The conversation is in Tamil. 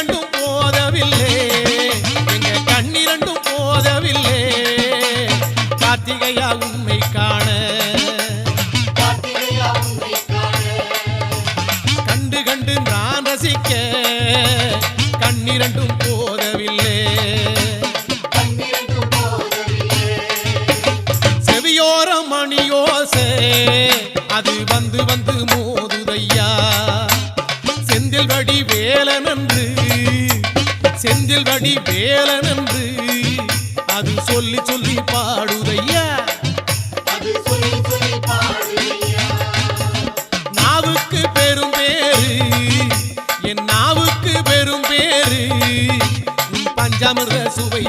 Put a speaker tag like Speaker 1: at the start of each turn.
Speaker 1: கண்ணிரண்டும் போதவில்லை, எங்க கண்ணிரண்டும் போதவில்லை. கார்த்திகையா உண்மை காண கண்டு கண்டு நான் ரசிக்க கண்ணிரண்டும் போதவில்லை. செவியோர மணியோசை அது வந்து வந்து மோதுதையா. செந்தில் வடி வேலனன்று செந்தில் வடி வேலனன்று அது சொல்லி சொல்லி பாடுதையா. நாவுக்கு பெரும் பேரு என் நாவுக்கு பெரும் பேரு பஞ்சாமிர்த சுவை